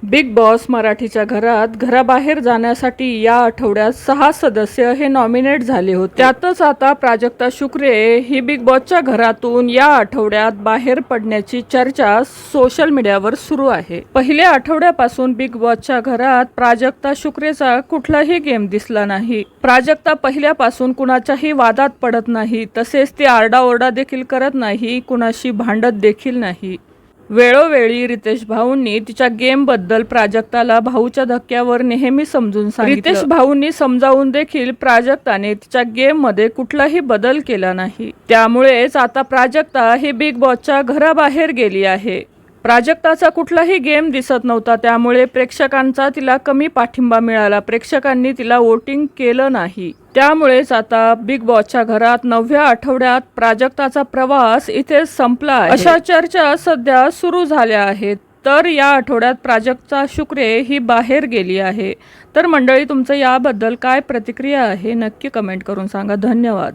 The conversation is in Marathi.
बिग बॉस मराठीच्या घरात घराबाहेर जाण्यासाठी या आठवड्यात 6 सदस्य हे नॉमिनेट झाले होते. त्यातच आता प्राजक्ता शुक्रे ही बिग बॉसच्या घरातून या आठवड्यात बाहेर पडण्याची चर्चा सोशल मीडियावर सुरू आहे. पहिल्या आठवड्यापासून बिग बॉसच्या घरात प्राजक्ता शुक्रेचा कुठलाही गेम दिसला नाही. प्राजक्ता पहिल्यापासून कुणाच्याही वादात पडत नाही, तसेच ती आरडाओरडा देखील करत नाही, कुणाशी भांडत देखील नाही. वेळोवेळी रितेश भाऊंनी तिच्या गेम बद्दल प्राजक्ताला भाऊच्या धक्क्यावर नेहमी समजून सांगितलं. रितेश भाऊंनी समजावून देखील प्राजक्ताने तिच्या गेम मध्ये कुठलाही बदल केला नाही. त्यामुळेच आता प्राजक्ता ही बिग बॉसच्या घराबाहेर गेली आहे. प्राजक्ताचा कुठलाही गेम दिसत नव्हता, त्यामुळे प्रेक्षकांचा तिला कमी पाठिंबा मिळाला. प्रेक्षकांनी तिला वोटिंग केलं नाही. त्यामुळेच आता बिग बॉसच्या घरात 9व्या आठवड्यात प्राजक्ताचा प्रवास इथे संपला आहे, अशा चर्चा सध्या सुरू झाल्या आहेत. तर या आठवड्यात प्राजक्ता शुक्रे ही बाहेर गेली आहे. तर मंडळी, तुमचं याबद्दल काय प्रतिक्रिया आहे नक्की कमेंट करून सांगा. धन्यवाद.